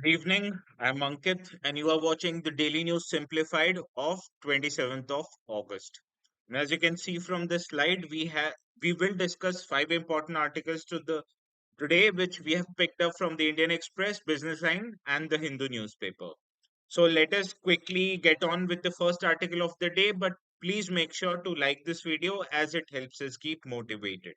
Good evening. I'm Ankit, and you are watching the Daily News Simplified of 27th of August. And as you can see from this slide, we will discuss five important articles today, which we have picked up from the Indian Express, Business Line, and the Hindu newspaper. So let us quickly get on with the first article of the day, but please make sure to like this video as it helps us keep motivated.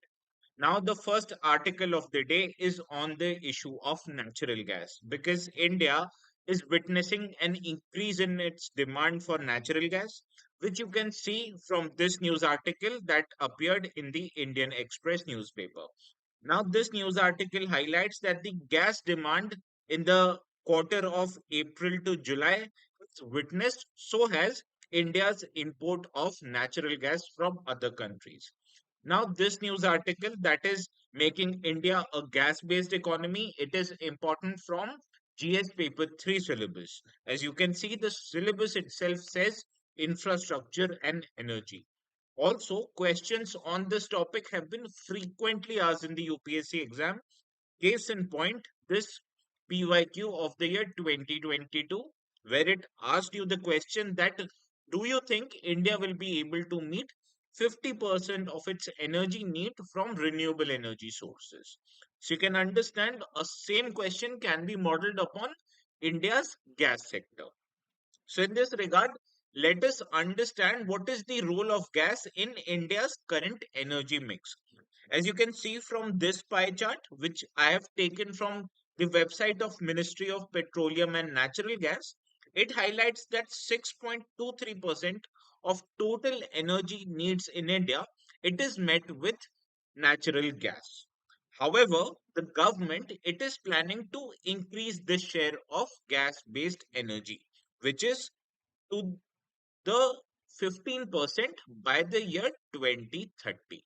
Now, the first article of the day is on the issue of natural gas because India is witnessing an increase in its demand for natural gas, which you can see from this news article that appeared in the Indian Express newspaper. Now, this news article highlights that the gas demand in the quarter of April to July has witnessed, so has India's import of natural gas from other countries. Now, this news article that is making India a gas-based economy, it is important from GS paper 3 syllabus. As you can see, the syllabus itself says infrastructure and energy. Also, questions on this topic have been frequently asked in the UPSC exam. Case in point, this PYQ of the year 2022, where it asked you the question that do you think India will be able to meet 50% of its energy need from renewable energy sources? So you can understand a same question can be modeled upon India's gas sector. So, in this regard, let us understand what is the role of gas in India's current energy mix. As you can see from this pie chart, which I have taken from the website of Ministry of Petroleum and Natural Gas, it highlights that 6.23% of total energy needs in India, it is met with natural gas. However, the government it is planning to increase the share of gas-based energy, which is to the 15% by the year 2030.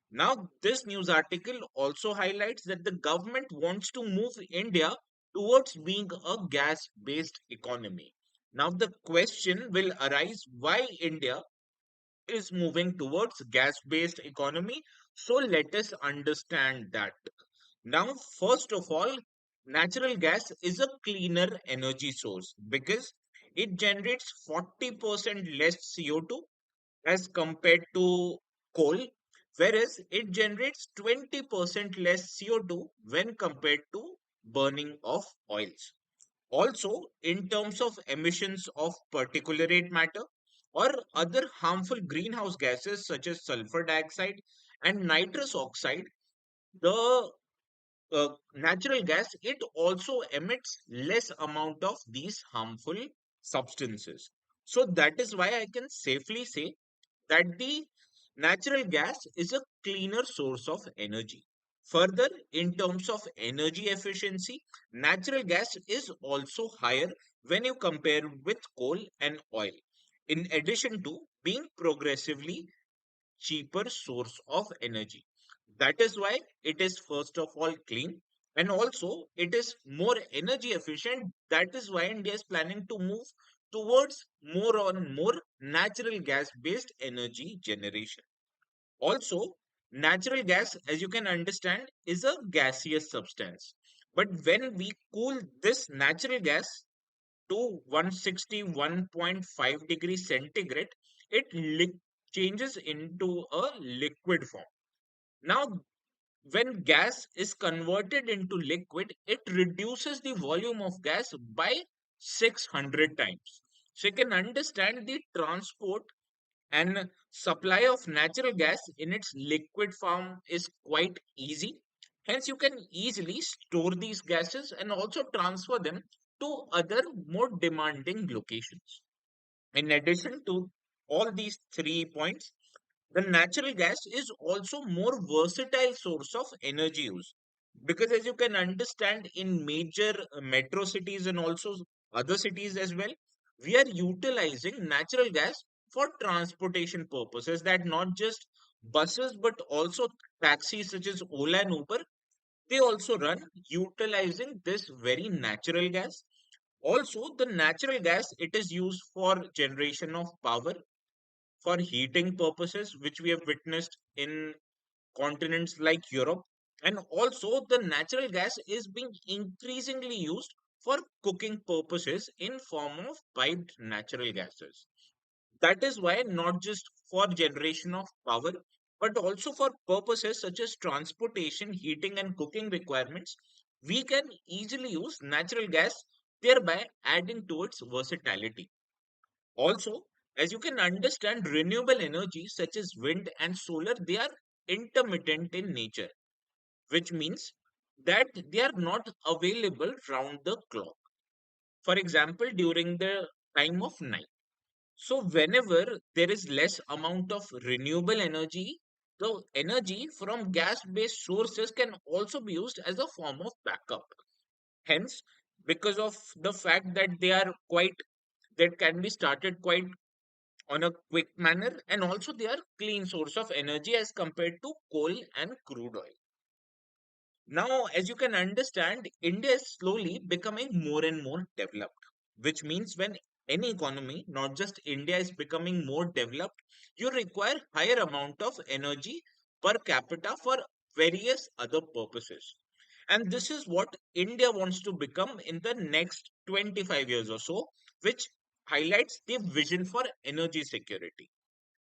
Now, this news article also highlights that the government wants to move India towards being a gas based economy. Now, the question will arise why India is moving towards gas based economy. So, let us understand that. Now, first of all, natural gas is a cleaner energy source because it generates 40% less CO2 as compared to coal, whereas it generates 20% less CO2 when compared to burning of oils. Also, in terms of emissions of particulate matter or other harmful greenhouse gases such as sulfur dioxide and nitrous oxide, the natural gas it also emits less amount of these harmful substances. So that is why I can safely say that the natural gas is a cleaner source of energy. Further, in terms of energy efficiency, natural gas is also higher when you compare with coal and oil, in addition to being progressively cheaper source of energy. That is why it is first of all clean and also it is more energy efficient. That is why India is planning to move towards more and more natural gas based energy generation. Also, natural gas, as you can understand, is a gaseous substance. But when we cool this natural gas to 161.5 degrees centigrade, it changes into a liquid form. Now, when gas is converted into liquid, it reduces the volume of gas by 600 times. So you can understand the transport and supply of natural gas in its liquid form is quite easy. Hence, you can easily store these gases and also transfer them to other more demanding locations. In addition to all these 3 points, the natural gas is also more versatile source of energy use because as you can understand in major metro cities and also other cities as well, we are utilizing natural gas for transportation purposes, that not just buses but also taxis such as Ola and Uber, they also run utilizing this very natural gas. Also, the natural gas it is used for generation of power for heating purposes, which we have witnessed in continents like Europe. And also, the natural gas is being increasingly used for cooking purposes in form of piped natural gases. That is why not just for generation of power, but also for purposes such as transportation, heating, and cooking requirements, we can easily use natural gas, thereby adding to its versatility. Also, as you can understand, renewable energy such as wind and solar, they are intermittent in nature, which means that they are not available round the clock. For example, during the time of night. So whenever there is less amount of renewable energy, the energy from gas-based sources can also be used as a form of backup. Hence, because of the fact that they are quite, that can be started quite on a quick manner, and also they are clean source of energy as compared to coal and crude oil. Now, as you can understand, India is slowly becoming more and more developed, which means when any economy, not just India, is becoming more developed, you require higher amount of energy per capita for various other purposes. And this is what India wants to become in the next 25 years or so, which highlights the vision for energy security.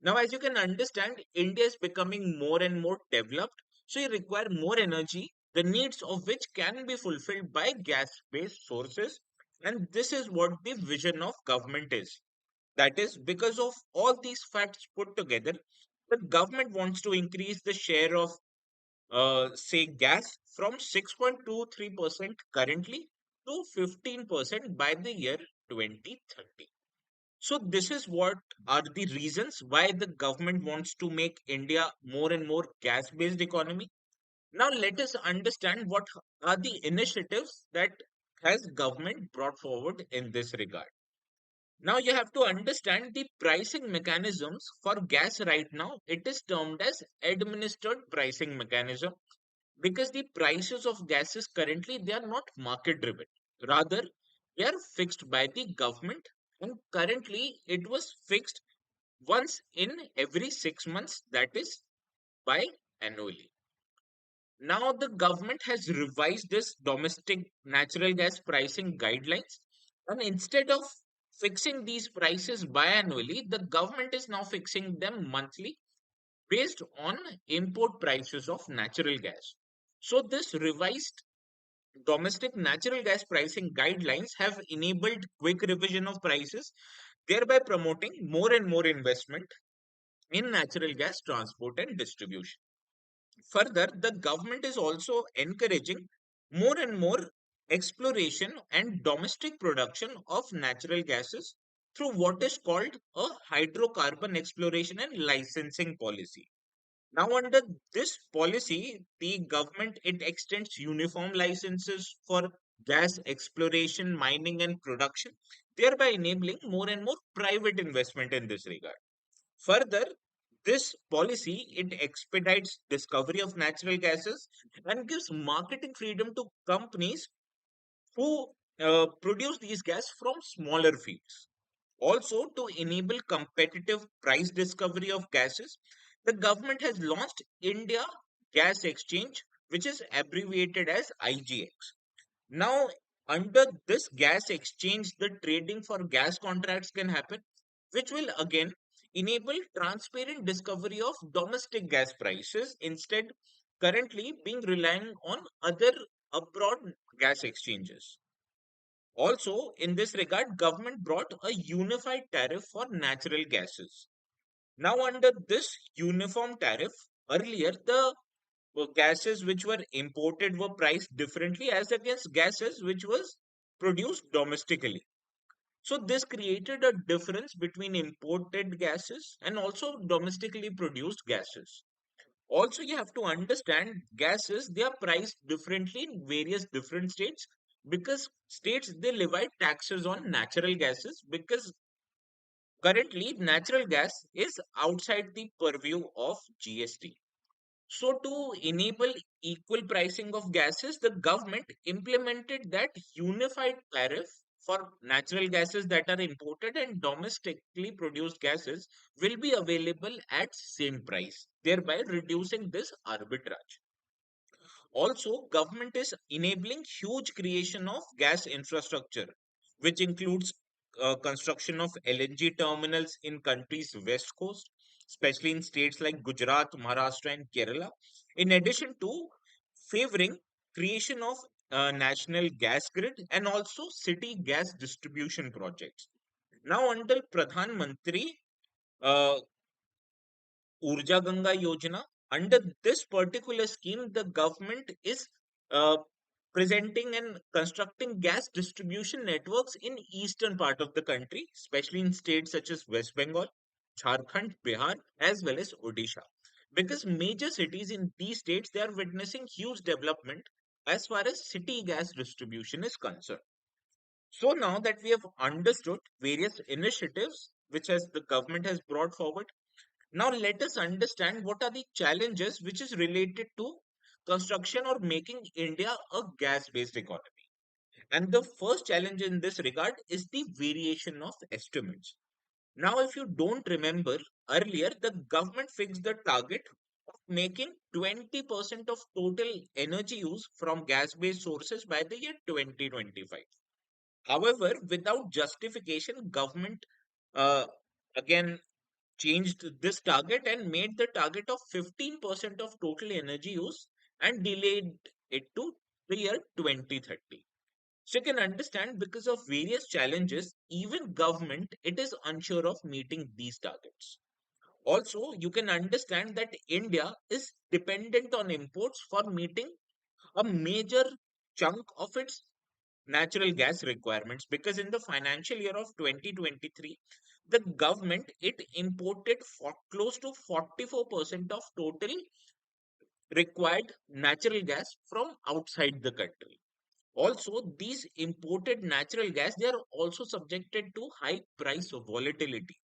Now, as you can understand, India is becoming more and more developed, so you require more energy, the needs of which can be fulfilled by gas-based sources. And this is what the vision of government is. That is, because of all these facts put together, the government wants to increase the share of, say, gas from 6.23% currently to 15% by the year 2030. So this is what are the reasons why the government wants to make India more and more gas-based economy. Now let us understand what are the initiatives that has government brought forward in this regard. Now you have to understand the pricing mechanisms for gas right now. It is termed as administered pricing mechanism because the prices of gases currently they are not market driven. Rather, they are fixed by the government, and currently it was fixed once in every 6 months, that is by annually. Now the government has revised this domestic natural gas pricing guidelines, and instead of fixing these prices biannually, the government is now fixing them monthly based on import prices of natural gas. So this revised domestic natural gas pricing guidelines have enabled quick revision of prices, thereby promoting more and more investment in natural gas transport and distribution. Further, the government is also encouraging more and more exploration and domestic production of natural gases through what is called a hydrocarbon exploration and licensing policy. Now, under this policy, the government it extends uniform licenses for gas exploration, mining, and production, thereby enabling more and more private investment in this regard. Further, this policy it expedites discovery of natural gases and gives marketing freedom to companies who produce these gas from smaller fields. Also, to enable competitive price discovery of gases, the government has launched India Gas Exchange, which is abbreviated as IGX. Now, under this gas exchange, the trading for gas contracts can happen, which will again enable transparent discovery of domestic gas prices instead currently being relying on other abroad gas exchanges. Also, in this regard, government brought a unified tariff for natural gases. Now, under this uniform tariff, earlier the gases which were imported were priced differently as against gases which was produced domestically. So this created a difference between imported gases and also domestically produced gases. Also, you have to understand gases, they are priced differently in various different states because states they levy taxes on natural gases because currently natural gas is outside the purview of GST. So, to enable equal pricing of gases, the government implemented that unified tariff for natural gases that are imported and domestically produced gases will be available at same price, thereby reducing this arbitrage. Also, government is enabling huge creation of gas infrastructure, which includes construction of LNG terminals in countries' west coast, especially in states like Gujarat, Maharashtra, and Kerala. In addition to favoring creation of national gas grid and also city gas distribution projects. Now, under Pradhan Mantri uh, Urja Ganga Yojana. Under this particular scheme, the government is uh, presenting and constructing gas distribution networks in eastern part of the country, especially in states such as West Bengal, Jharkhand, Bihar, as well as Odisha. Because major cities in these states they are witnessing huge development as far as city gas distribution is concerned. So now that we have understood various initiatives which has the government has brought forward, now let us understand what are the challenges which is related to construction or making India a gas-based economy. And the first challenge in this regard is the variation of estimates. Now, if you don't remember, earlier the government fixed the target of making 20% of total energy use from gas-based sources by the year 2025. However, without justification, government uh, again changed this target and made the target of 15% of total energy use and delayed it to the year 2030. So you can understand because of various challenges, even government, it is unsure of meeting these targets. Also, you can understand that India is dependent on imports for meeting a major chunk of its natural gas requirements because in the financial year of 2023 the government it imported for close to 44% of total required natural gas from outside the country. Also, these imported natural gas they are also subjected to high price volatility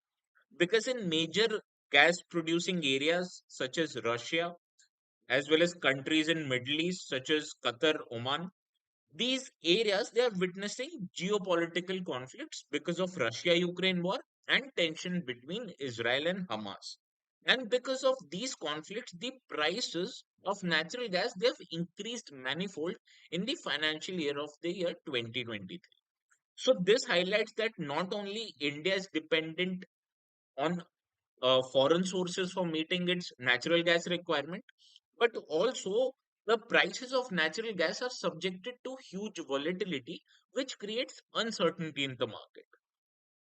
because in major gas producing areas such as Russia as well as countries in Middle East such as Qatar, Oman, these areas they are witnessing geopolitical conflicts because of Russia-Ukraine war and tension between Israel and Hamas. And because of these conflicts, the prices of natural gas they have increased manifold in the financial year of the year 2023. So this highlights that not only India is dependent on foreign sources for meeting its natural gas requirement, but also the prices of natural gas are subjected to huge volatility, which creates uncertainty in the market.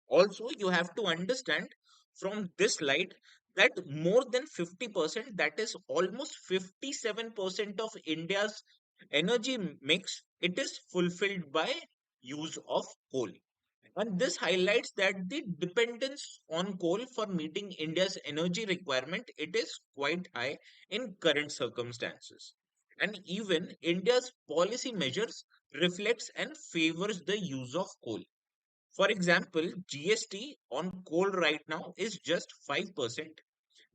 Also, you have to understand from this slide that more than 50%, that is almost 57% of India's energy mix, it is fulfilled by use of coal. And this highlights that the dependence on coal for meeting India's energy requirement it is quite high in current circumstances. And even India's policy measures reflects and favors the use of coal. For example, GST on coal right now is just 5%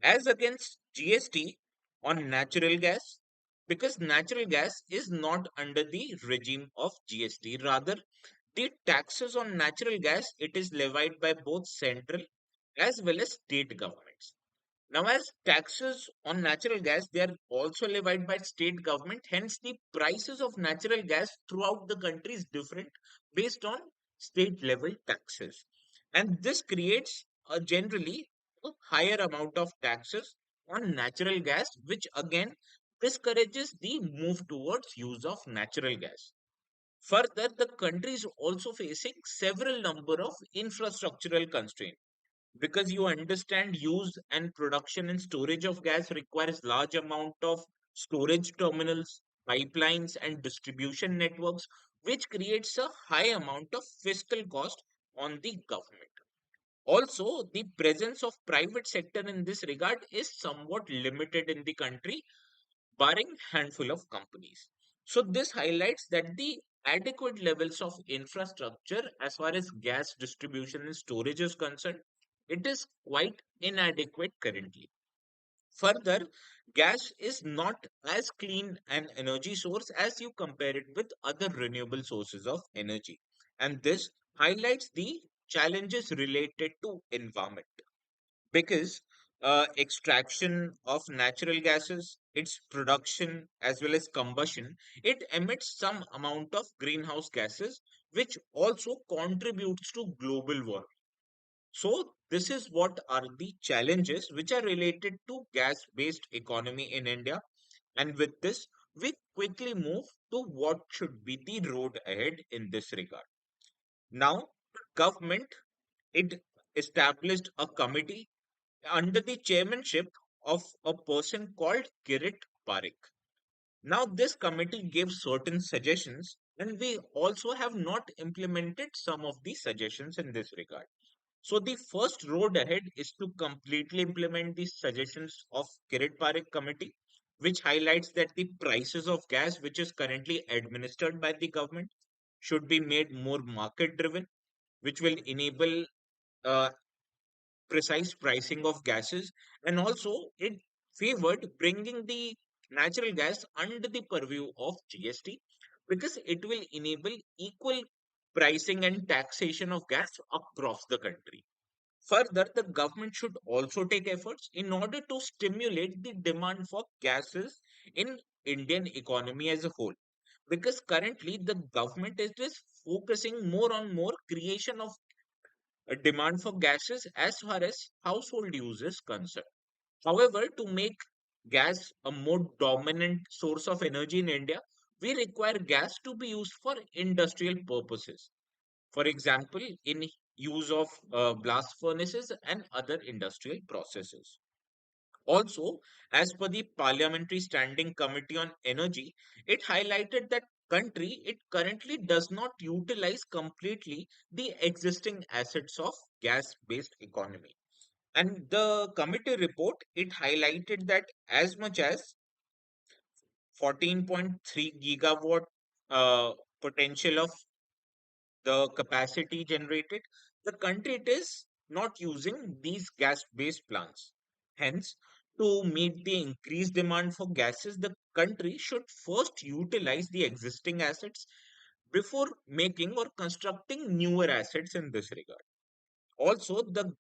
as against GST on natural gas because natural gas is not under the regime of GST. Rather, the taxes on natural gas it is levied by both central as well as state governments. Now, as taxes on natural gas, they are also levied by state government. Hence, the prices of natural gas throughout the country is different based on state level taxes. And this creates a generally a higher amount of taxes on natural gas, which again discourages the move towards use of natural gas. Further, the country is also facing several number of infrastructural constraints because you understand use and production and storage of gas requires large amount of storage terminals, pipelines and distribution networks, which creates a high amount of fiscal cost on the government. Also, the presence of private sector in this regard is somewhat limited in the country barring handful of companies. So this highlights that the adequate levels of infrastructure as far as gas distribution and storage is concerned, it is quite inadequate currently. Further, gas is not as clean an energy source as you compare it with other renewable sources of energy. And this highlights the challenges related to environment because extraction of natural gases, its production as well as combustion, it emits some amount of greenhouse gases, which also contributes to global warming. So, this is what are the challenges which are related to gas-based economy in India. And with this, we quickly move to what should be the road ahead in this regard. Now, government it established a committee under the chairmanship of a person called Kirit Parekh. Now, this committee gave certain suggestions, and we also have not implemented some of the suggestions in this regard. So, the first road ahead is to completely implement the suggestions of Kirit Parekh committee, which highlights that the prices of gas, which is currently administered by the government, should be made more market driven, which will enable uh, precise pricing of gases, and also it favored bringing the natural gas under the purview of GST because it will enable equal pricing and taxation of gas across the country. Further, the government should also take efforts in order to stimulate the demand for gases in Indian economy as a whole. Because currently the government is just focusing more on more creation of a demand for gases as far as household use is concerned. However, to make gas a more dominant source of energy in India, we require gas to be used for industrial purposes. For example, in use of blast furnaces and other industrial processes. Also, as per the Parliamentary Standing Committee on Energy, it highlighted that country it currently does not utilize completely the existing assets of gas-based economy. And the committee report it highlighted that as much as 14.3 gigawatt potential of the capacity generated, the country it is not using these gas-based plants. Hence, to meet the increased demand for gases, the country should first utilize the existing assets before making or constructing newer assets in this regard. Also, the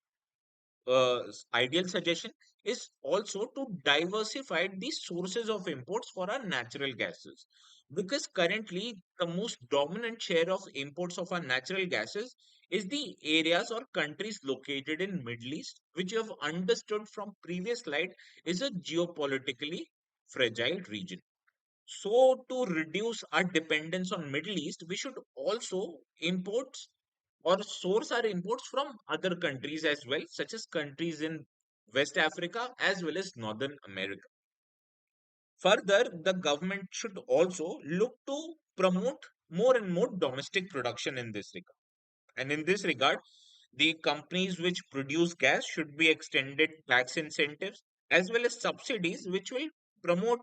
ideal suggestion is also to diversify the sources of imports for our natural gases because currently the most dominant share of imports of our natural gases is the areas or countries located in Middle East, which you have understood from previous slide is a geopolitically fragile region. So to reduce our dependence on Middle East, we should also import or source our imports from other countries as well, such as countries in West Africa as well as Northern America. Further, the government should also look to promote more and more domestic production in this regard. And in this regard, the companies which produce gas should be extended tax incentives as well as subsidies which will promote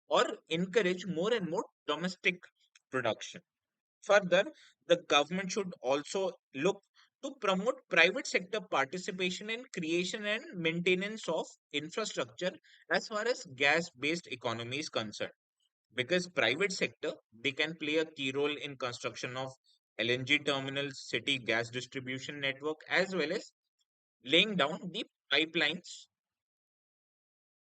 or encourage more and more domestic production. Further, the government should also look to promote private sector participation in creation and maintenance of infrastructure as far as gas-based economy is concerned. Because private sector, they can play a key role in construction of LNG terminals, city gas distribution network, as well as laying down the pipelines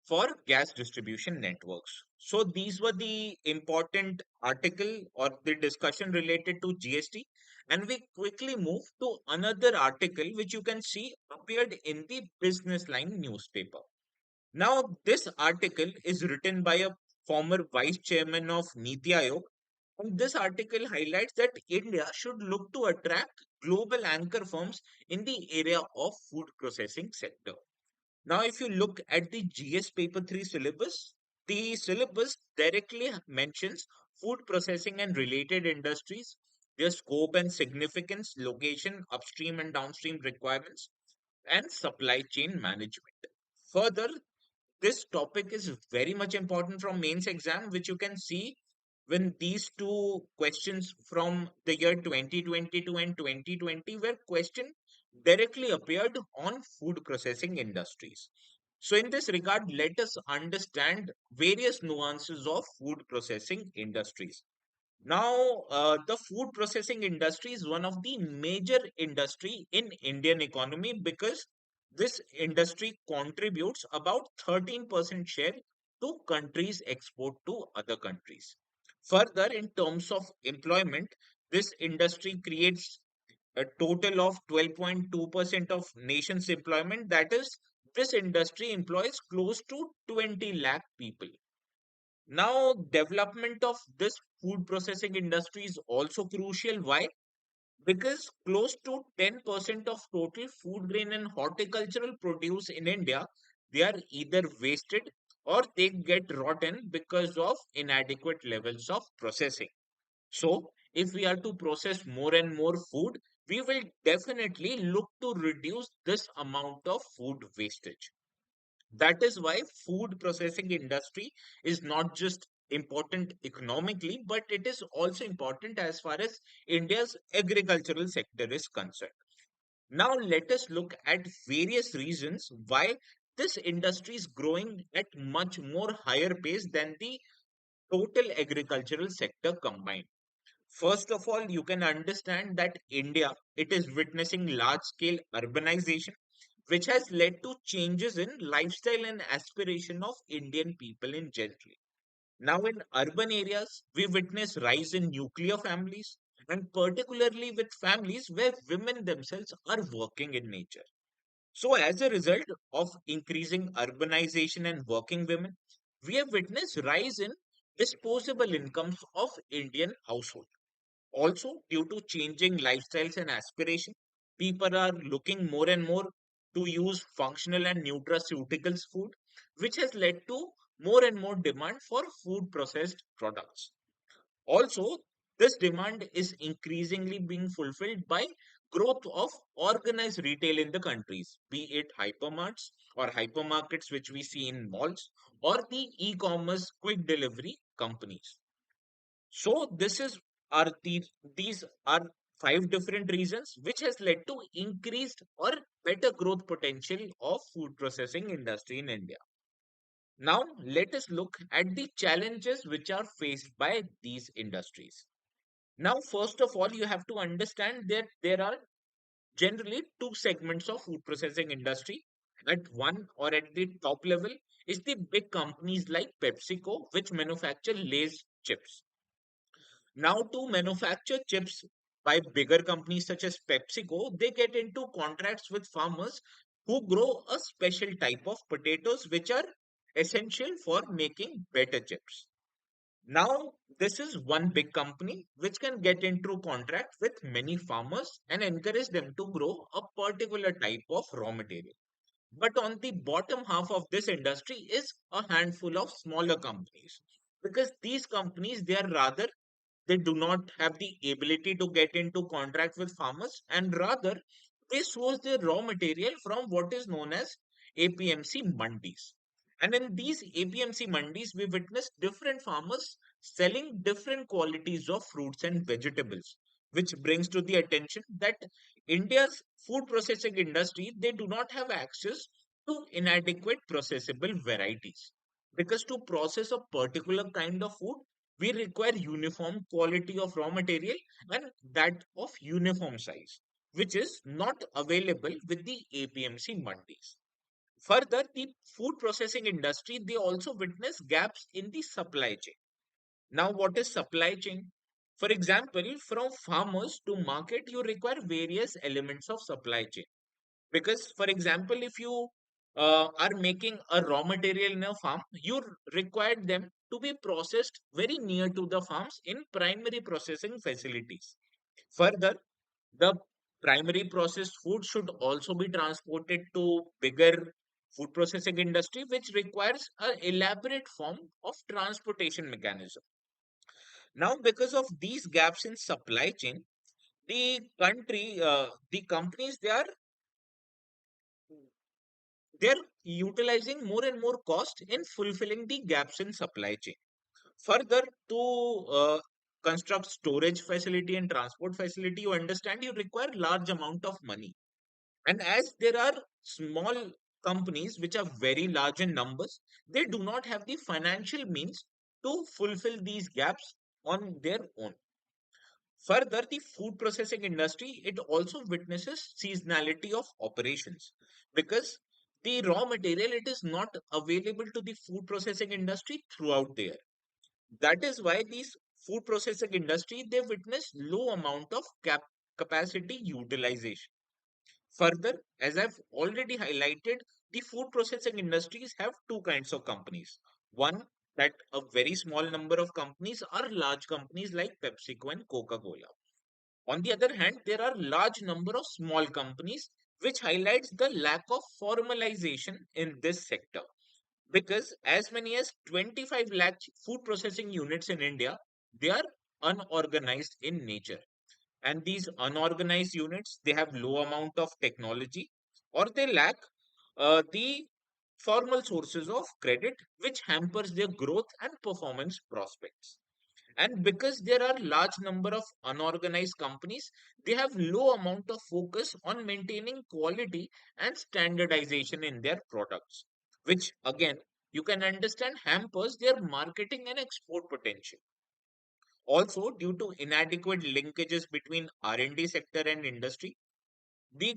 for gas distribution networks. So these were the important article or the discussion related to GST. And we quickly move to another article which you can see appeared in the Business Line newspaper. Now, this article is written by a former vice chairman of Niti Aayog. And this article highlights that India should look to attract global anchor firms in the area of food processing sector. Now, if you look at the GS Paper 3 syllabus, the syllabus directly mentions food processing and related industries, their scope and significance, location, upstream and downstream requirements, and supply chain management. Further, this topic is very much important from mains exam, which you can see when these two questions from the year 2022 and 2020 were questioned directly appeared on food processing industries. So in this regard, let us understand various nuances of food processing industries. Now, the food processing industry is one of the major industry in Indian economy because This industry contributes about 13% share to countries' export to other countries. Further, in terms of employment, this industry creates a total of 12.2% of nation's employment. That is, this industry employs close to 20 lakh people. Now, development of this food processing industry is also crucial. Why? Because close to 10% of total food grain and horticultural produce in India, they are either wasted or they get rotten because of inadequate levels of processing. So, if we are to process more and more food, we will definitely look to reduce this amount of food wastage. That is why food processing industry is not just important economically, but it is also important as far as India's agricultural sector is concerned. Now let us look at various reasons why this industry is growing at much more higher pace than the total agricultural sector combined. First of all, you can understand that India, it is witnessing large scale urbanization, which has led to changes in lifestyle and aspiration of Indian people in general. Now, in urban areas, we witness rise in nuclear families, and particularly with families where women themselves are working in nature. So, as a result of increasing urbanization and working women, we have witnessed rise in disposable incomes of Indian households. Also, due to changing lifestyles and aspiration, people are looking more and more to use functional and nutraceuticals food, which has led to more and more demand for food processed products. Also, this demand is increasingly being fulfilled by growth of organized retail in the countries, be it hypermarts or hypermarkets, which we see in malls, or the e-commerce quick delivery companies. So this is are these are five different reasons which has led to increased or better growth potential of food processing industry in India. Now let us look at the challenges which are faced by these industries. Now first of all you have to understand that there are generally two segments of food processing industry. At one or at the top level is the big companies like PepsiCo which manufacture Lay's chips. Now, to manufacture chips by bigger companies such as PepsiCo, they get into contracts with farmers who grow a special type of potatoes which are essential for making better chips. Now, this is one big company which can get into contract with many farmers and encourage them to grow a particular type of raw material. But on the bottom half of this industry is a handful of smaller companies because these companies they are rather they do not have the ability to get into contract with farmers and rather they source their raw material from what is known as APMC mandis. And in these APMC mandis, we witness different farmers selling different qualities of fruits and vegetables, which brings to the attention that India's food processing industry, they do not have access to inadequate processable varieties. Because to process a particular kind of food, we require uniform quality of raw material and that of uniform size, which is not available with the APMC mandis. Further, the food processing industry, they also witness gaps in the supply chain. Now, what is supply chain? For example, from farmers to market, you require various elements of supply chain. Because, for example, if you are making a raw material in a farm, you require them to be processed very near to the farms in primary processing facilities. Further, the primary processed food should also be transported to bigger food processing industry, which requires an elaborate form of transportation mechanism. Now, because of these gaps in supply chain, the companies, they're utilizing more and more cost in fulfilling the gaps in supply chain. Further, to construct storage facility and transport facility, you understand you require large amount of money. And as there are small companies which are very large in numbers, they do not have the financial means to fulfill these gaps on their own. Further, the food processing industry, it also witnesses seasonality of operations because the raw material, it is not available to the food processing industry throughout the year. That is why these food processing industry, they witness low amount of capacity utilization. Further, as I've already highlighted, the food processing industries have two kinds of companies. One, that a very small number of companies are large companies like PepsiCo and Coca-Cola. On the other hand, there are large number of small companies, which highlights the lack of formalization in this sector. Because as many as 25 lakh food processing units in India, they are unorganized in nature. And these unorganized units, they have low amount of technology, or they lack the formal sources of credit, which hampers their growth and performance prospects. And because there are large number of unorganized companies, they have low amount of focus on maintaining quality and standardization in their products, which again, you can understand hampers their marketing and export potential. Also, due to inadequate linkages between R&D sector and industry, the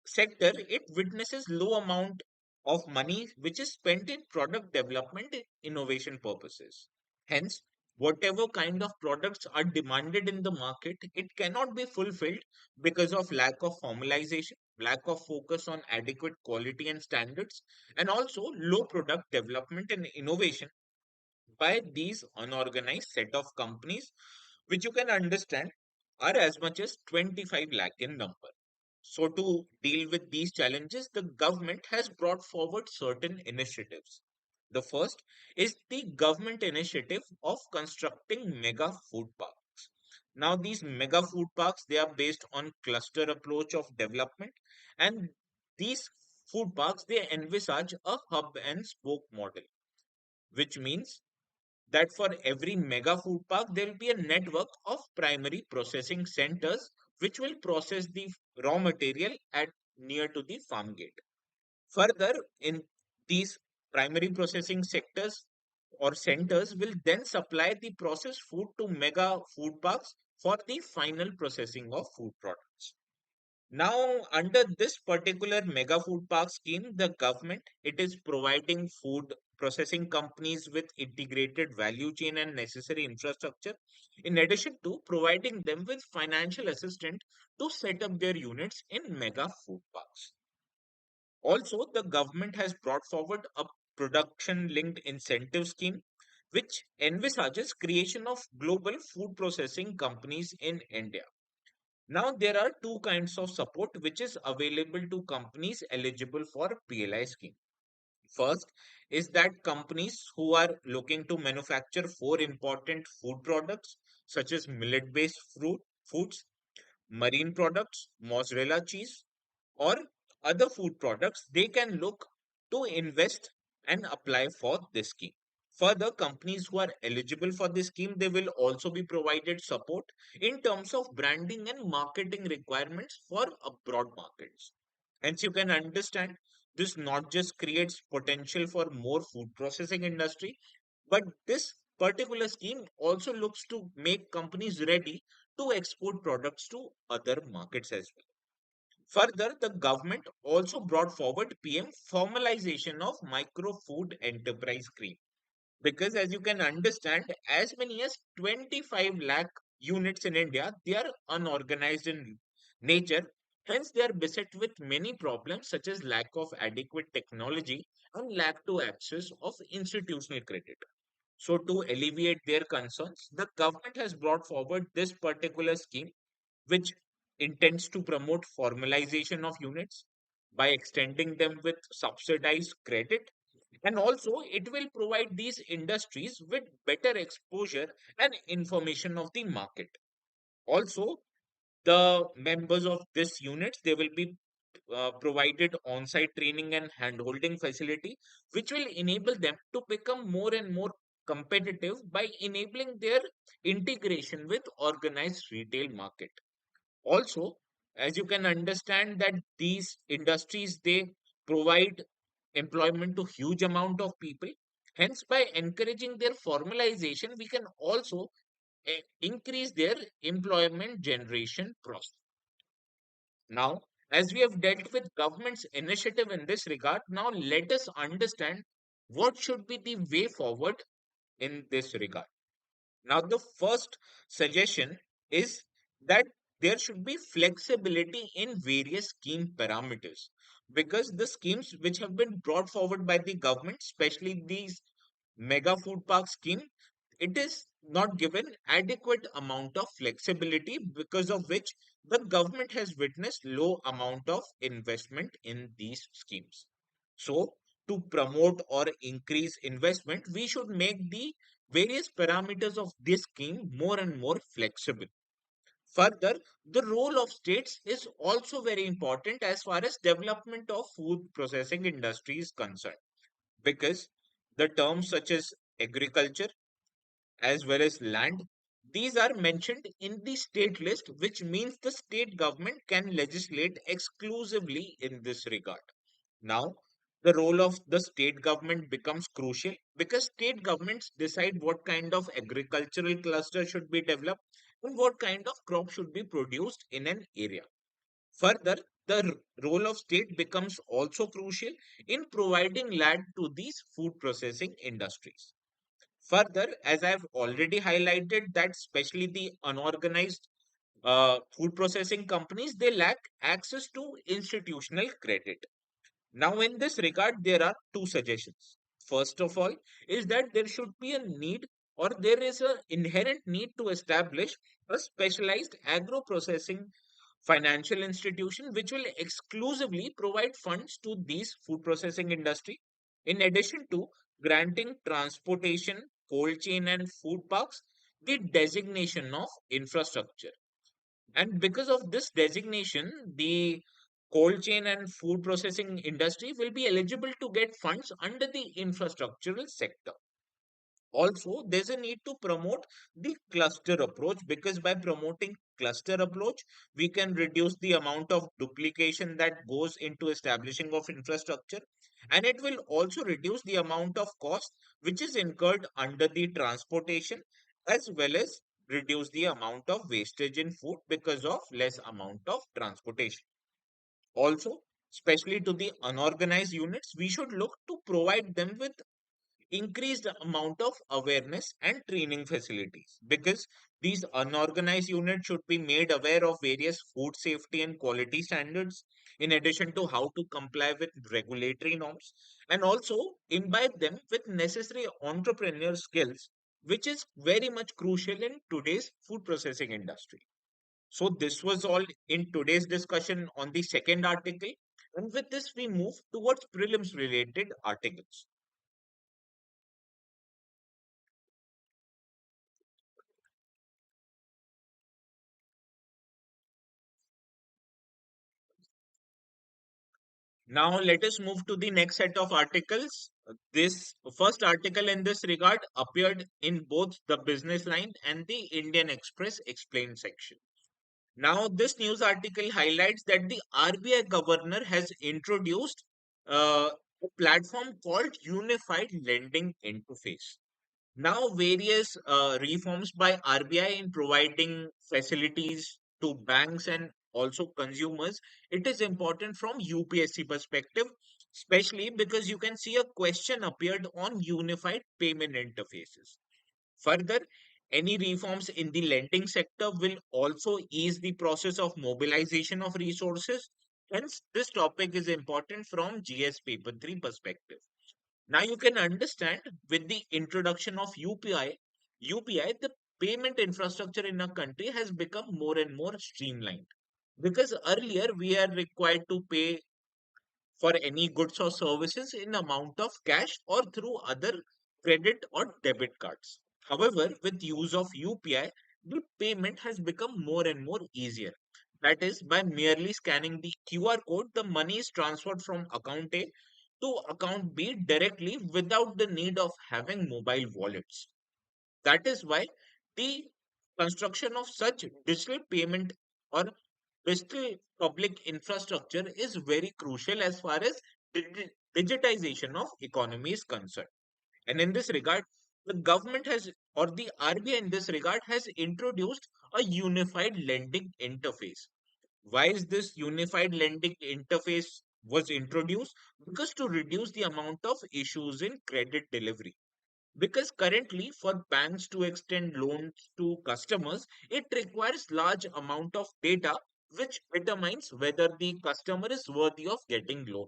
sector, it witnesses low amount of money which is spent in product development and innovation purposes. Hence, whatever kind of products are demanded in the market, it cannot be fulfilled because of lack of formalization, lack of focus on adequate quality and standards, and also low product development and innovation by these unorganized set of companies, which you can understand are as much as 25 lakh in number. So, to deal with these challenges, the government has brought forward certain initiatives. The first is the government initiative of constructing mega food parks. Now, these mega food parks, they are based on cluster approach of development, and these food parks, they envisage a hub and spoke model, which means that for every mega food park, there will be a network of primary processing centers which will process the raw material at near to the farm gate. Further, in these primary processing sectors or centers will then supply the processed food to mega food parks for the final processing of food products. Now, under this particular mega food park scheme, the government, it is providing food processing companies with integrated value chain and necessary infrastructure, in addition to providing them with financial assistance to set up their units in mega food parks. Also, the government has brought forward a production linked incentive scheme which envisages creation of global food processing companies in India. Now, there are two kinds of support which is available to companies eligible for PLI scheme. First is that companies who are looking to manufacture four important food products such as millet-based foods, marine products, mozzarella cheese, or other food products, they can look to invest and apply for this scheme. Further, companies who are eligible for this scheme, they will also be provided support in terms of branding and marketing requirements for abroad markets. Hence, you can understand this not just creates potential for more food processing industry, but this particular scheme also looks to make companies ready to export products to other markets as well. Further, the government also brought forward PM formalization of micro food enterprise scheme because as you can understand, as many as 25 lakh units in India, they are unorganized in nature. Hence, they are beset with many problems such as lack of adequate technology and lack to access of institutional credit. So, to alleviate their concerns, the government has brought forward this particular scheme, which intends to promote formalization of units by extending them with subsidized credit. And also, it will provide these industries with better exposure and information of the market. Also, the members of this units, they will be provided on-site training and hand-holding facility, which will enable them to become more and more competitive by enabling their integration with organized retail market. Also, as you can understand that these industries, they provide employment to huge amount of people. Hence, by encouraging their formalization, we can also increase their employment generation process. Now, as we have dealt with government's initiative in this regard, now let us understand what should be the way forward in this regard. Now, the first suggestion is that there should be flexibility in various scheme parameters, because the schemes which have been brought forward by the government, especially these mega food park scheme, it is not given adequate amount of flexibility, because of which the government has witnessed low amount of investment in these schemes. So to promote or increase investment, we should make the various parameters of this scheme more and more flexible. Further, the role of states is also very important as far as development of food processing industry is concerned, because the terms such as agriculture as well as land, these are mentioned in the state list, which means the state government can legislate exclusively in this regard. Now, the role of the state government becomes crucial, because state governments decide what kind of agricultural cluster should be developed and what kind of crop should be produced in an area. Further, the role of state becomes also crucial in providing land to these food processing industries. Further, as I've already highlighted, that especially the unorganized food processing companies, they lack access to institutional credit. Now, in this regard, there are two suggestions. First of all, is that there should be a need, or there is an inherent need to establish a specialized agro processing financial institution which will exclusively provide funds to these food processing industry, in addition to granting transportation, cold chain and food parks the designation of infrastructure. And because of this designation, the cold chain and food processing industry will be eligible to get funds under the infrastructural sector. Also, there's a need to promote the cluster approach, because by promoting cluster approach, we can reduce the amount of duplication that goes into establishing of infrastructure, and it will also reduce the amount of cost which is incurred under the transportation, as well as reduce the amount of wastage in food because of less amount of transportation. Also, especially to the unorganized units, we should look to provide them with increased amount of awareness and training facilities, because these unorganized units should be made aware of various food safety and quality standards, in addition to how to comply with regulatory norms, and also imbibe them with necessary entrepreneurial skills, which is very much crucial in today's food processing industry. So this was all in today's discussion on the second article, and with this we move towards prelims related articles. Now let us move to the next set of articles. This first article in this regard appeared in both the Business Line and the Indian Express Explained section. Now this news article highlights that the RBI governor has introduced a platform called Unified Lending Interface. Now, various reforms by RBI in providing facilities to banks and also consumers, it is important from UPSC perspective, especially because you can see a question appeared on unified payment interfaces. Further, any reforms in the lending sector will also ease the process of mobilization of resources. Hence, this topic is important from GS Paper 3 perspective. Now you can understand, with the introduction of UPI, the payment infrastructure in our country has become more and more streamlined. Because earlier we are required to pay for any goods or services in amount of cash or through other credit or debit cards. However, with use of UPI, the payment has become more and more easier. That is, by merely scanning the QR code, the money is transferred from account A to account B directly without the need of having mobile wallets. That is why the construction of such digital payment or digital public infrastructure is very crucial as far as digitization of economy is concerned. And in this regard, the government has, or the RBI in this regard, has introduced a unified lending interface. Why is this unified lending interface was introduced? Because to reduce the amount of issues in credit delivery. Because currently for banks to extend loans to customers, it requires large amount of data which determines whether the customer is worthy of getting loan.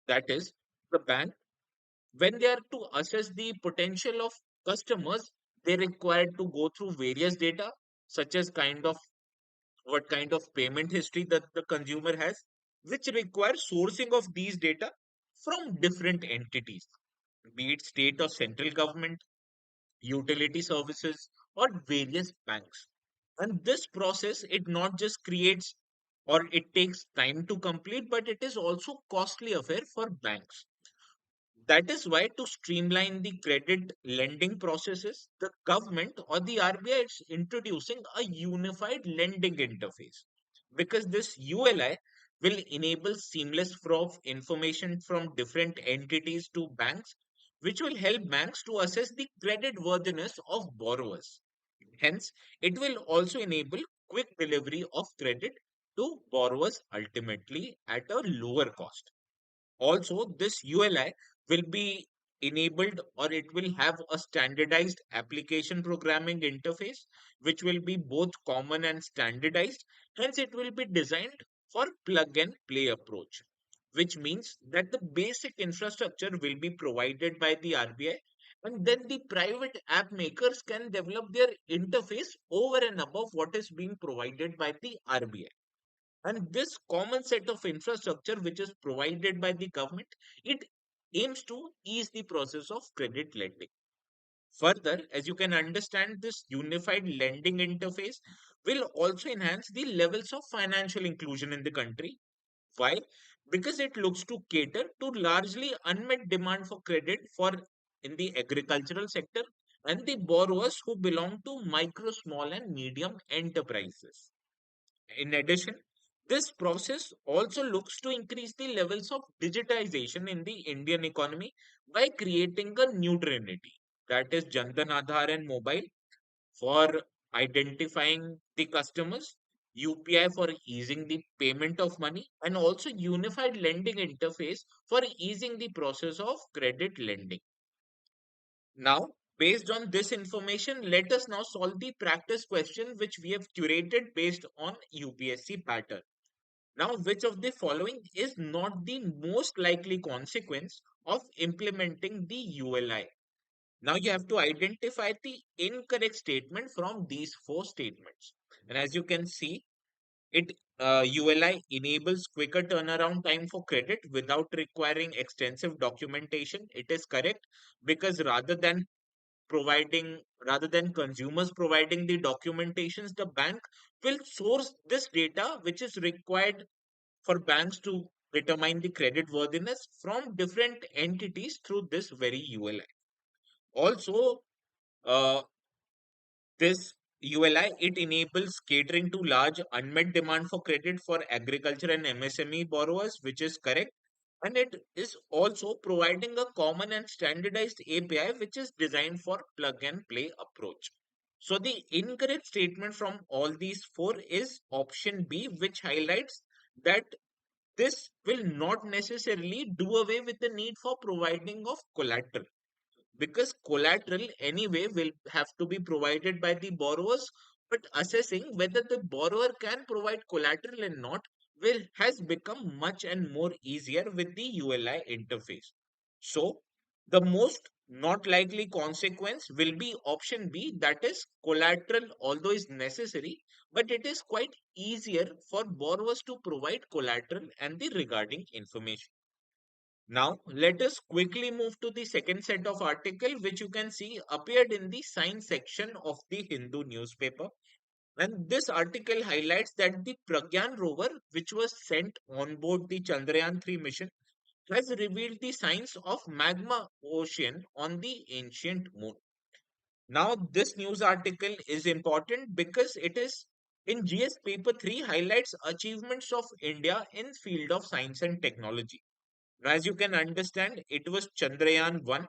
That is, the bank, when they are to assess the potential of customers, they require to go through various data, such as kind of what kind of payment history that the consumer has, which requires sourcing of these data from different entities, be it state or central government, utility services, or various banks. And this process, it not just creates or it takes time to complete, but it is also costly affair for banks. That is why, to streamline the credit lending processes, the government or the RBI is introducing a unified lending interface. Because this ULI will enable seamless flow of information from different entities to banks, which will help banks to assess the credit worthiness of borrowers. Hence, it will also enable quick delivery of credit to borrowers ultimately at a lower cost. Also, this ULI will be enabled, or it will have a standardized application programming interface, which will be both common and standardized. Hence, it will be designed for plug and play approach, which means that the basic infrastructure will be provided by the RBI, and then the private app makers can develop their interface over and above what is being provided by the RBI. And this common set of infrastructure, which is provided by the government, it aims to ease the process of credit lending. Further, as you can understand, this unified lending interface will also enhance the levels of financial inclusion in the country. Why? Because it looks to cater to largely unmet demand for credit for in the agricultural sector and the borrowers who belong to micro, small, and medium enterprises. In addition, this process also looks to increase the levels of digitization in the Indian economy by creating a new trinity, that is Jandan Aadhaar and mobile for identifying the customers, UPI for easing the payment of money, and also unified lending interface for easing the process of credit lending. Now, based on this information, let us now solve the practice question which we have curated based on UPSC pattern. Now, which of the following is not the most likely consequence of implementing the ULI? Now, you have to identify the incorrect statement from these four statements. And as you can see, ULI enables quicker turnaround time for credit without requiring extensive documentation. It is correct, because rather than consumers providing the documentations, the bank will source this data which is required for banks to determine the credit worthiness from different entities through this very ULI. Also, uh, this ULI, it enables catering to large unmet demand for credit for agriculture and MSME borrowers, which is correct. And it is also providing a common and standardized API, which is designed for plug and play approach. So the incorrect statement from all these four is option B, which highlights that this will not necessarily do away with the need for providing of collateral, because collateral anyway will have to be provided by the borrowers, but assessing whether the borrower can provide collateral or not will has become much and more easier with the ULI interface. So the most not likely consequence will be option B, that is collateral although is necessary, but it is quite easier for borrowers to provide collateral and the regarding information. Now, let us quickly move to the second set of article, which you can see appeared in the science section of the Hindu newspaper. And this article highlights that the Pragyan rover, which was sent on board the Chandrayaan 3 mission, has revealed the signs of magma ocean on the ancient moon. Now, this news article is important because it is in GS paper 3 highlights achievements of India in field of science and technology. Now, as you can understand, it was Chandrayaan 1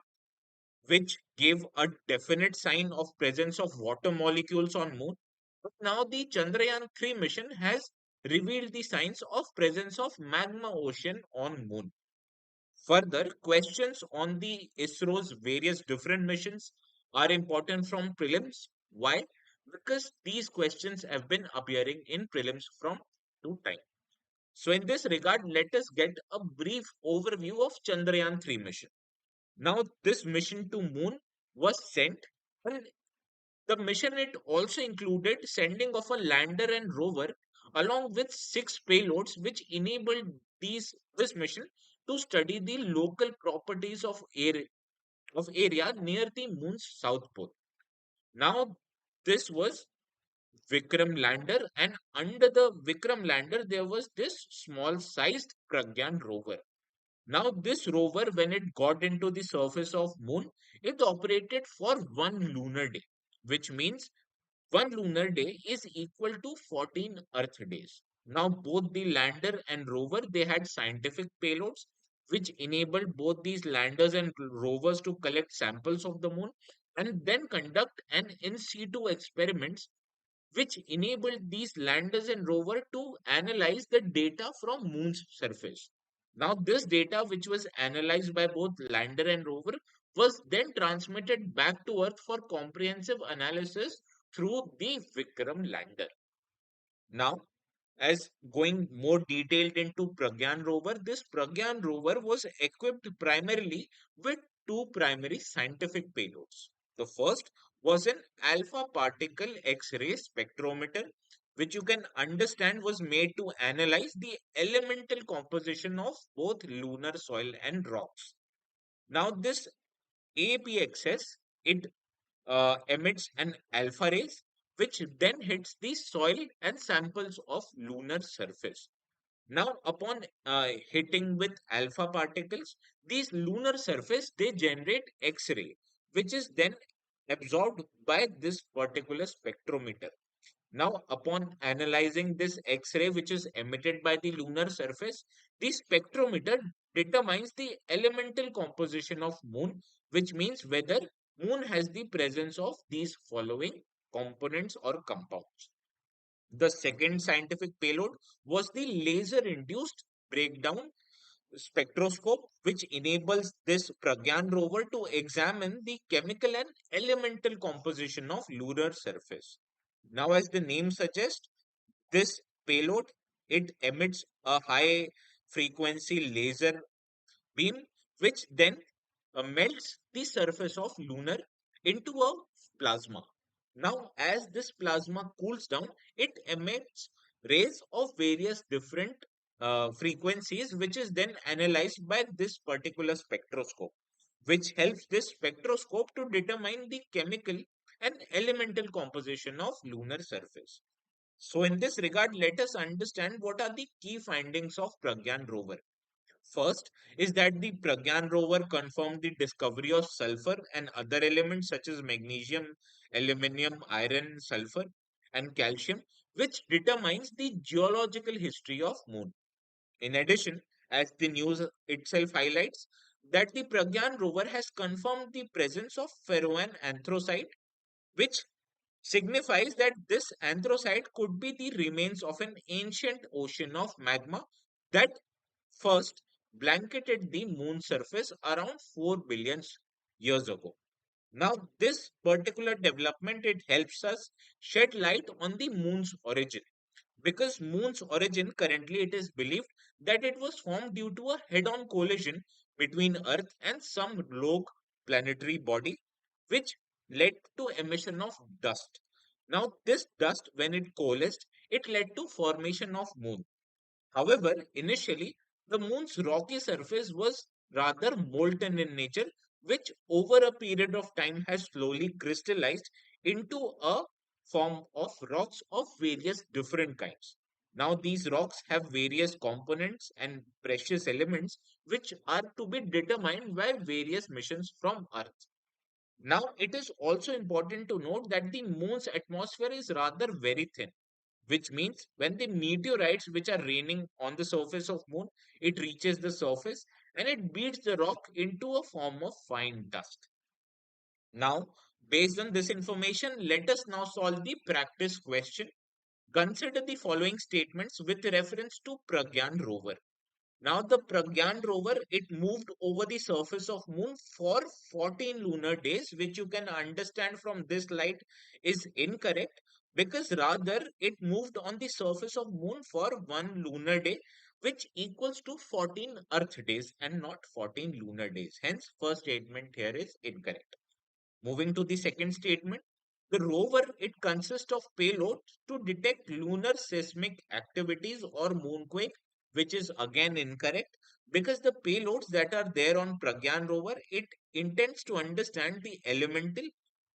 which gave a definite sign of presence of water molecules on moon. But now the Chandrayaan-3 mission has revealed the signs of presence of magma ocean on moon. Further, questions on the ISRO's various different missions are important from prelims. Why? Because these questions have been appearing in prelims from to time. So in this regard, let us get a brief overview of Chandrayaan-3 mission. Now, this mission to moon was sent, and the mission it also included sending of a lander and rover along with six payloads, which enabled this mission to study the local properties of area near the moon's south pole. Now, this was Vikram lander, and under the Vikram lander, there was this small sized Pragyan rover. Now, this rover, when it got into the surface of moon, it operated for one lunar day, which means one lunar day is equal to 14 Earth days. Now, both the lander and rover, they had scientific payloads, which enabled both these landers and rovers to collect samples of the moon and then conduct an in situ experiments, which enabled these landers and rover to analyze the data from moon's surface. Now, this data, which was analyzed by both lander and rover, was then transmitted back to Earth for comprehensive analysis through the Vikram lander. Now, as going more detailed into Pragyan rover, this Pragyan rover was equipped primarily with two primary scientific payloads. The first was an alpha particle X-ray spectrometer, which you can understand was made to analyze the elemental composition of both lunar soil and rocks. Now, this APXS, it emits an alpha rays, which then hits the soil and samples of lunar surface. Now, upon hitting with alpha particles, these lunar surface they generate X-ray, which is then absorbed by this particular spectrometer. Now, upon analyzing this X-ray which is emitted by the lunar surface, the spectrometer determines the elemental composition of moon, which means whether moon has the presence of these following components or compounds. The second scientific payload was the laser-induced breakdown spectroscope, which enables this Pragyan rover to examine the chemical and elemental composition of lunar surface. Now, as the name suggests, this payload it emits a high frequency laser beam, which then melts the surface of lunar into a plasma. Now, as this plasma cools down, it emits rays of various different frequencies, which is then analyzed by this particular spectroscope, which helps this spectroscope to determine the chemical and elemental composition of lunar surface. So, in this regard, let us understand what are the key findings of Pragyan rover. First is that the Pragyan rover confirmed the discovery of sulfur and other elements such as magnesium, aluminium, iron, sulfur, and calcium, which determines the geological history of moon. In addition, as the news itself highlights, that the Pragyan rover has confirmed the presence of ferroan anthracite, which signifies that this anthracite could be the remains of an ancient ocean of magma that first blanketed the moon's surface around 4 billion years ago. Now, this particular development it helps us shed light on the moon's origin, because moon's origin currently it is believed that it was formed due to a head-on collision between Earth and some rogue planetary body, which led to emission of dust. Now, this dust, when it coalesced, it led to formation of moon. However, initially, the moon's rocky surface was rather molten in nature, which over a period of time has slowly crystallized into a form of rocks of various different kinds. Now, these rocks have various components and precious elements which are to be determined by various missions from Earth. Now, it is also important to note that the moon's atmosphere is rather very thin, which means when the meteorites which are raining on the surface of moon, it reaches the surface and it beats the rock into a form of fine dust. Now, based on this information, let us now solve the practice question. Consider the following statements with reference to Pragyan rover. Now the Pragyan rover, it moved over the surface of moon for 14 lunar days, which you can understand from this slide is incorrect, because rather it moved on the surface of moon for one lunar day, which equals to 14 earth days and not 14 lunar days. Hence, first statement here is incorrect. Moving to the second statement, the rover, it consists of payloads to detect lunar seismic activities or moonquake, which is again incorrect, because the payloads that are there on Pragyan rover, it intends to understand the elemental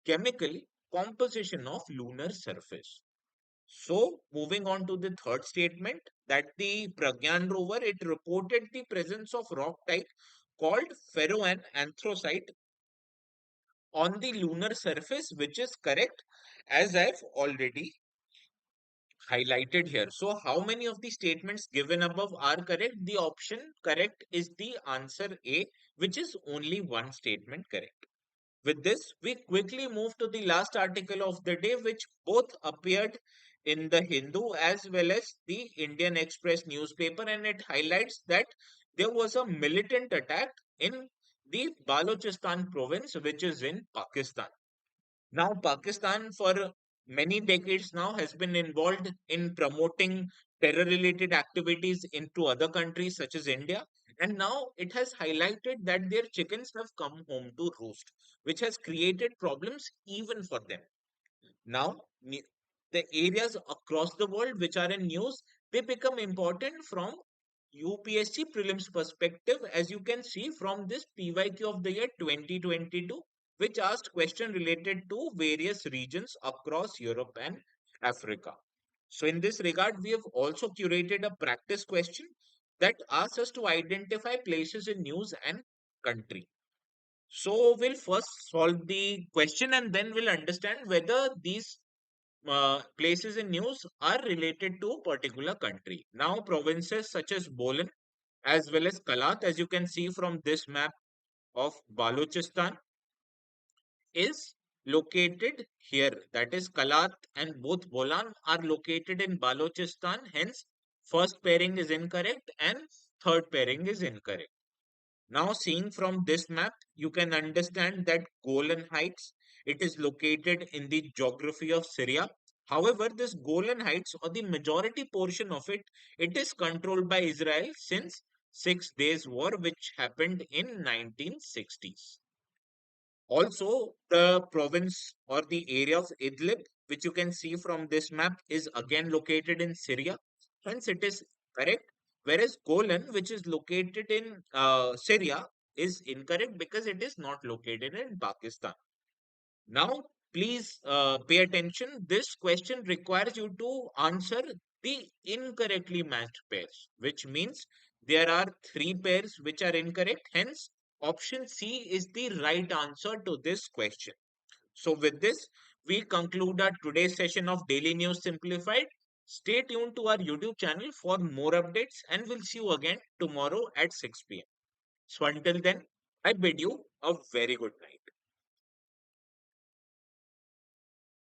chemical composition of lunar surface. So moving on to the third statement, that the Pragyan rover, it reported the presence of rock type called ferroan anthracite on the lunar surface, which is correct, as I've already highlighted here. So, how many of the statements given above are correct? The option correct is the answer A, which is only one statement correct. With this, we quickly move to the last article of the day, which both appeared in the Hindu as well as the Indian Express newspaper, and it highlights that there was a militant attack in the Balochistan province, which is in Pakistan. Now, Pakistan for many decades now has been involved in promoting terror related activities into other countries such as India. And now it has highlighted that their chickens have come home to roost, which has created problems even for them. Now, the areas across the world which are in news, they become important from UPSC prelims perspective, as you can see from this PYQ of the year 2022, which asked question related to various regions across Europe and Africa. So in this regard, we have also curated a practice question that asks us to identify places in news and country. So we'll first solve the question and then we'll understand whether these places in news are related to a particular country. Now, provinces such as Bolan as well as Kalat, as you can see from this map of Balochistan, is located here. That is, Kalat and both Bolan are located in Balochistan. Hence, first pairing is incorrect and third pairing is incorrect. Now, seeing from this map, you can understand that Golan Heights, it is located in the geography of Syria. However, this Golan Heights, or the majority portion of it, it is controlled by Israel since Six Days War, which happened in 1960s. Also, the province or the area of Idlib, which you can see from this map, is again located in Syria. Hence, it is correct. Whereas Golan, which is located in Syria, is incorrect because it is not located in Pakistan. Now, please pay attention. This question requires you to answer the incorrectly matched pairs, which means there are three pairs which are incorrect. Hence, option C is the right answer to this question. So, with this, we conclude our today's session of Daily News Simplified. Stay tuned to our YouTube channel for more updates, and we'll see you again tomorrow at 6 p.m. So, until then, I bid you a very good night.